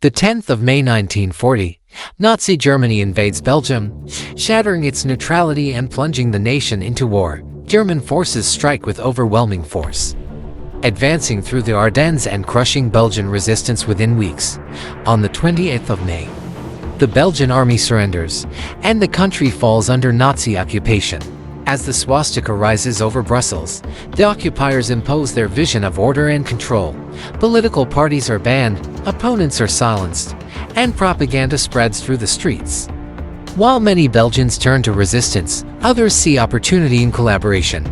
The 10th of May 1940, Nazi Germany invades Belgium, shattering its neutrality and plunging the nation into war. German forces strike with overwhelming force, advancing through the Ardennes and crushing Belgian resistance within weeks. On the 28th of May, the Belgian army surrenders, and the country falls under Nazi occupation. As the swastika rises over Brussels, the occupiers impose their vision of order and control. Political parties are banned, opponents are silenced, and propaganda spreads through the streets. While many Belgians turn to resistance, others see opportunity in collaboration,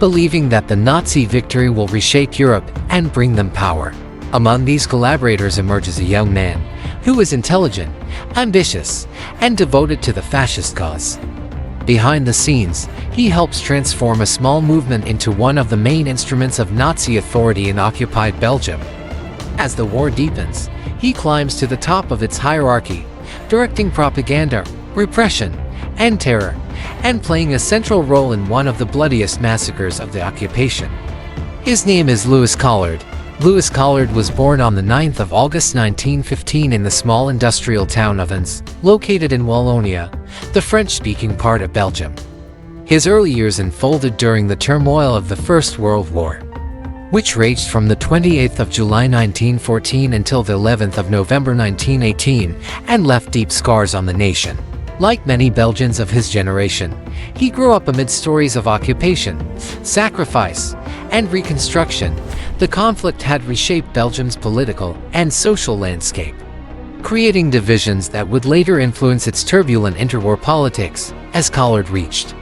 believing that the Nazi victory will reshape Europe and bring them power. Among these collaborators emerges a young man who is intelligent, ambitious, and devoted to the fascist cause. Behind the scenes, he helps transform a small movement into one of the main instruments of Nazi authority in occupied Belgium. As the war deepens, he climbs to the top of its hierarchy, directing propaganda, repression, and terror, and playing a central role in one of the bloodiest massacres of the occupation. His name is Louis Collard. Louis Collard was born on the 9th of August 1915 in the small industrial town of Ans, located in Wallonia, the French-speaking part of Belgium. His early years unfolded during the turmoil of the First World War, which raged from the 28th of July 1914 until the 11th of November 1918 and left deep scars on the nation. Like many Belgians of his generation, he grew up amid stories of occupation, sacrifice, and reconstruction. The conflict had reshaped Belgium's political and social landscape, creating divisions that would later influence its turbulent interwar politics. As Collard reached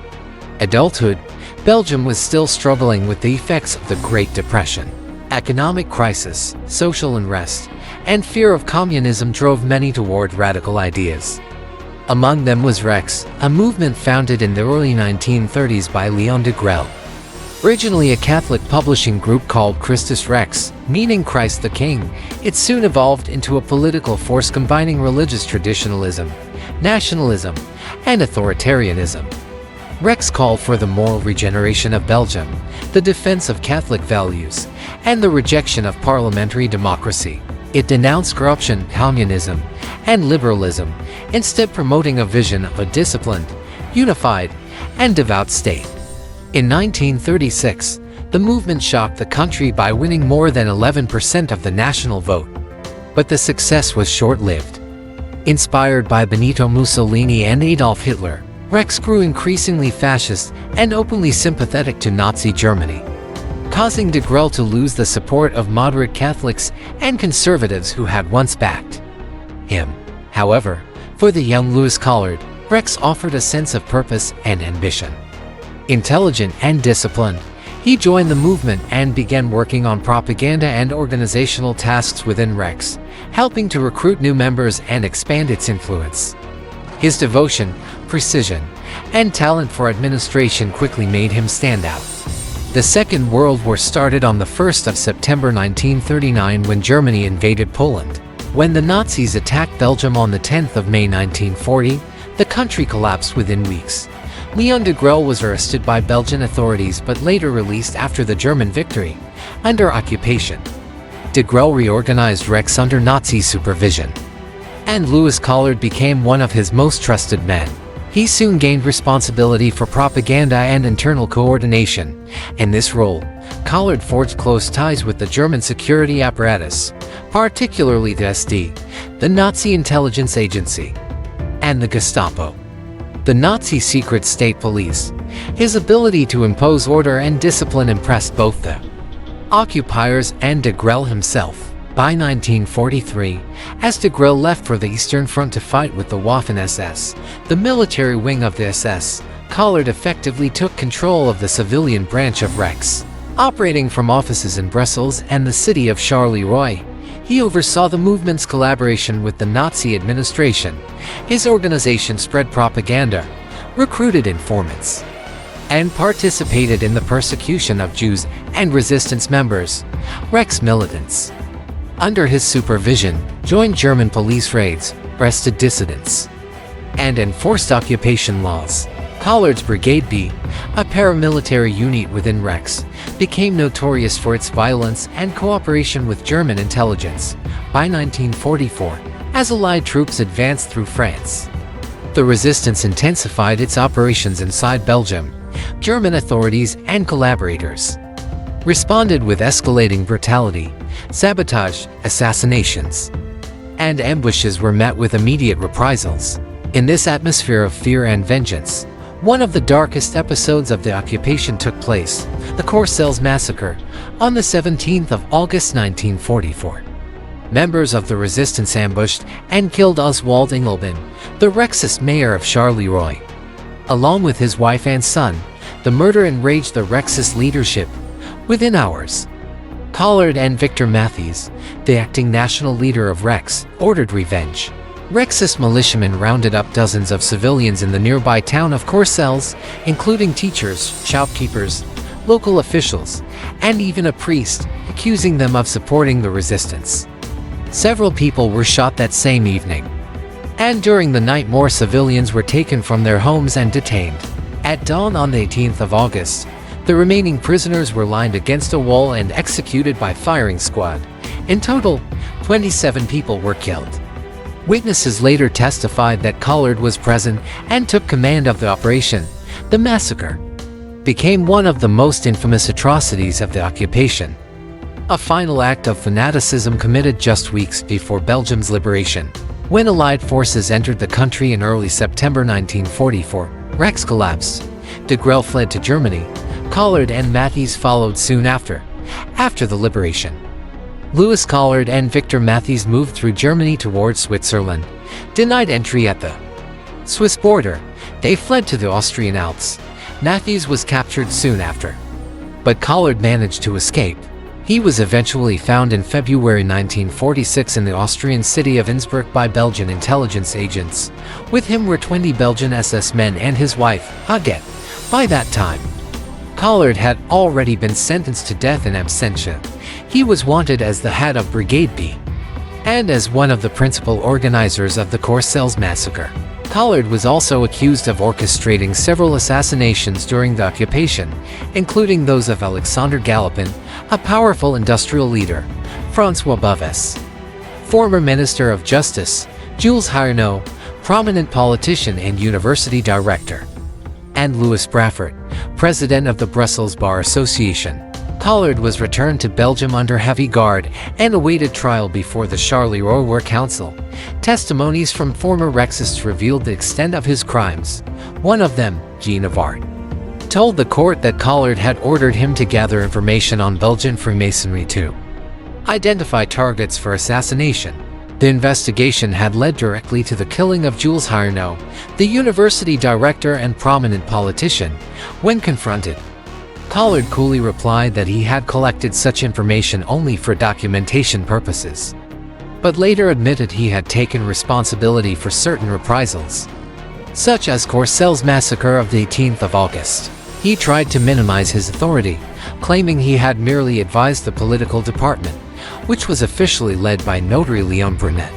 adulthood, Belgium was still struggling with the effects of the Great Depression. Economic crisis, social unrest, and fear of communism drove many toward radical ideas. Among them was Rex, a movement founded in the early 1930s by Leon de Grelle. Originally a Catholic publishing group called Christus Rex, meaning Christ the King, it soon evolved into a political force combining religious traditionalism, nationalism, and authoritarianism. Rex called for the moral regeneration of Belgium, the defense of Catholic values, and the rejection of parliamentary democracy. It denounced corruption, communism, and liberalism, instead promoting a vision of a disciplined, unified, and devout state. In 1936, the movement shocked the country by winning more than 11% of the national vote. But the success was short-lived. Inspired by Benito Mussolini and Adolf Hitler, Rex grew increasingly fascist and openly sympathetic to Nazi Germany, causing de Grelle to lose the support of moderate Catholics and conservatives who had once backed him. However, for the young Louis Collard, Rex offered a sense of purpose and ambition. Intelligent and disciplined, he joined the movement and began working on propaganda and organizational tasks within Rex, helping to recruit new members and expand its influence. His devotion, precision, and talent for administration quickly made him stand out. The Second World War started on the 1st of September 1939 when Germany invaded Poland. When the Nazis attacked Belgium on the 10th of May 1940, the country collapsed within weeks. Leon de Grelle was arrested by Belgian authorities but later released after the German victory. Under occupation, de Grelle reorganized Rex under Nazi supervision, and Louis Collard became one of his most trusted men. He soon gained responsibility for propaganda and internal coordination. In this role, Collard forged close ties with the German security apparatus, particularly the SD, the Nazi intelligence agency, and the Gestapo, the Nazi secret state police. His ability to impose order and discipline impressed both the occupiers and de Grelle himself. By 1943, as de Grelle left for the Eastern Front to fight with the Waffen-SS, the military wing of the SS, Collard effectively took control of the civilian branch of Rex. Operating from offices in Brussels and the city of Charleroi, he oversaw the movement's collaboration with the Nazi administration. His organization spread propaganda, recruited informants, and participated in the persecution of Jews and resistance members. Rex militants, under his supervision, joined German police raids, arrested dissidents, and enforced occupation laws. Collard's Brigade B, a paramilitary unit within Rex, became notorious for its violence and cooperation with German intelligence. By 1944, as Allied troops advanced through France, the resistance intensified its operations inside Belgium. German authorities and collaborators responded with escalating brutality. Sabotage, assassinations, and ambushes were met with immediate reprisals. In this atmosphere of fear and vengeance, one of the darkest episodes of the occupation took place, the Courcelles massacre, on the 17th of August 1944. Members of the resistance ambushed and killed Oswald Engelbin, the Rexist mayor of Charleroi. Along with his wife and son, the murder enraged the Rexist leadership. Within hours, Collard and Victor Mathies, the acting national leader of Rex, ordered revenge. Rexist militiamen rounded up dozens of civilians in the nearby town of Courcelles, including teachers, shopkeepers, local officials, and even a priest, accusing them of supporting the resistance. Several people were shot that same evening, and during the night more civilians were taken from their homes and detained. At dawn on the 18th of August, the remaining prisoners were lined against a wall and executed by firing squad. In total, 27 people were killed. Witnesses later testified that Collard was present and took command of the operation. The massacre became one of the most infamous atrocities of the occupation, a final act of fanaticism committed just weeks before Belgium's liberation. When Allied forces entered the country in early September 1944, Rex collapsed. De Grelle fled to Germany. Collard and Mathies followed soon after. After the liberation, Louis Collard and Victor Mathies moved through Germany towards Switzerland. Denied entry at the Swiss border, they fled to the Austrian Alps. Mathies was captured soon after, but Collard managed to escape. He was eventually found in February 1946 in the Austrian city of Innsbruck by Belgian intelligence agents. With him were 20 Belgian SS men and his wife, Agathe. By that time, Collard had already been sentenced to death in absentia. He was wanted as the head of Brigade B and as one of the principal organizers of the Courcelles massacre. Collard was also accused of orchestrating several assassinations during the occupation, including those of Alexander Galopin, a powerful industrial leader, François Boves, former Minister of Justice, Jules Harrowing, prominent politician and university director, and Louis Braffert, president of the Brussels Bar Association. Collard was returned to Belgium under heavy guard and awaited trial before the Charleroi War Council. Testimonies from former Rexists revealed the extent of his crimes. One of them, Jean Avard, told the court that Collard had ordered him to gather information on Belgian Freemasonry to identify targets for assassination. The investigation had led directly to the killing of Jules Harrowing, the university director and prominent politician. When confronted, Collard coolly replied that he had collected such information only for documentation purposes, but later admitted he had taken responsibility for certain reprisals, such as Courcelles massacre of the 18th of August. He tried to minimize his authority, claiming he had merely advised the political department, which was officially led by Notary Léon Brunet.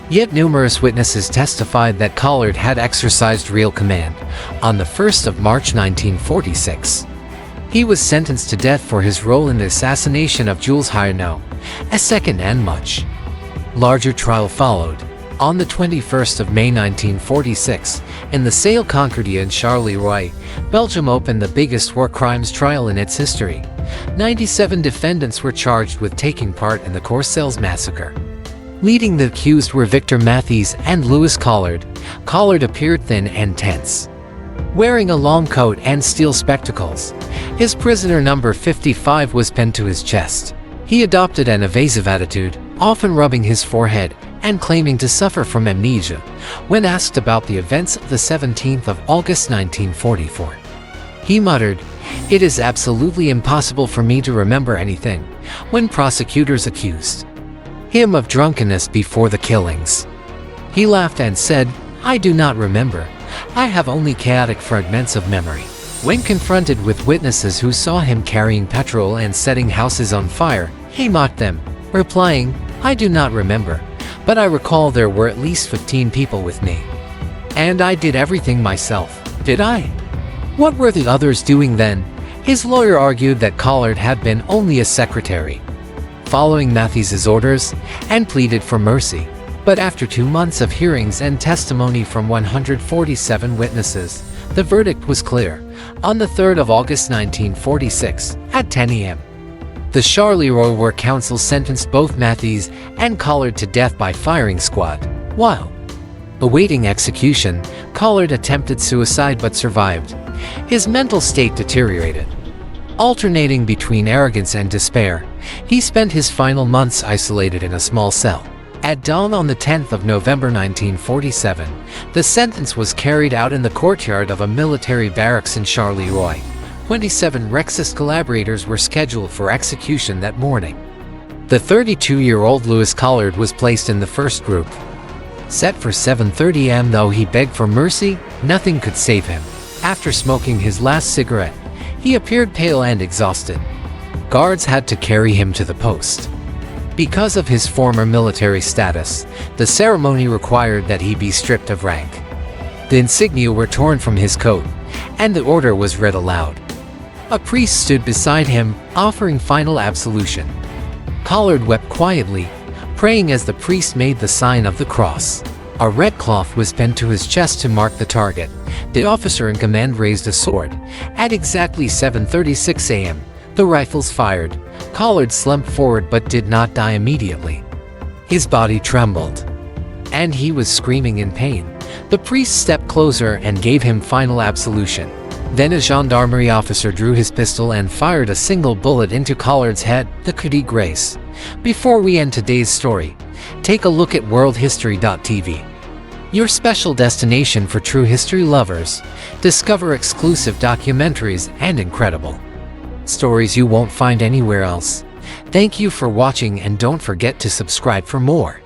Yet numerous witnesses testified that Collard had exercised real command. On the 1st of March 1946, he was sentenced to death for his role in the assassination of Jules Harrowing. A second and much larger trial followed. On the 21st of May 1946, in the Salle Concordia in Charleroi, Belgium opened the biggest war crimes trial in its history. 97 defendants were charged with taking part in the Courcelles massacre. Leading the accused were Victor Mathies and Louis Collard. Collard appeared thin and tense, wearing a long coat and steel spectacles. His prisoner number 55 was pinned to his chest. He adopted an evasive attitude, often rubbing his forehead and claiming to suffer from amnesia. When asked about the events of the 17th of August 1944, he muttered, "It is absolutely impossible for me to remember anything." When prosecutors accused him of drunkenness before the killings, he laughed and said, "I do not remember. I have only chaotic fragments of memory." When confronted with witnesses who saw him carrying petrol and setting houses on fire, he mocked them, replying, "I do not remember, but I recall there were at least 15 people with me. And I did everything myself, did I?" What were the others doing then? His lawyer argued that Collard had been only a secretary, following Matthes's orders, and pleaded for mercy. But after 2 months of hearings and testimony from 147 witnesses, the verdict was clear. On the 3rd of August 1946, at 10 a.m., the Charleroi War Council sentenced both Mathes and Collard to death by firing squad. While awaiting execution, Collard attempted suicide but survived. His mental state deteriorated. Alternating between arrogance and despair, he spent his final months isolated in a small cell. At dawn on the 10th of November 1947, the sentence was carried out in the courtyard of a military barracks in Charleroi. 27 Rexist collaborators were scheduled for execution that morning. The 32-year-old Louis Collard was placed in the first group. Set for 7:30 am, though he begged for mercy, nothing could save him. After smoking his last cigarette, he appeared pale and exhausted. Guards had to carry him to the post. Because of his former military status, the ceremony required that he be stripped of rank. The insignia were torn from his coat, and the order was read aloud. A priest stood beside him, offering final absolution. Collard wept quietly, praying as the priest made the sign of the cross. A red cloth was pinned to his chest to mark the target. The officer in command raised a sword. At exactly 7:36 a.m., the rifles fired. Collard slumped forward but did not die immediately. His body trembled, and he was screaming in pain. The priest stepped closer and gave him final absolution. Then a gendarmerie officer drew his pistol and fired a single bullet into Collard's head, the coup de grâce. Before we end today's story, take a look at worldhistory.tv, your special destination for true history lovers. Discover exclusive documentaries and incredible stories you won't find anywhere else. Thank you for watching, and don't forget to subscribe for more.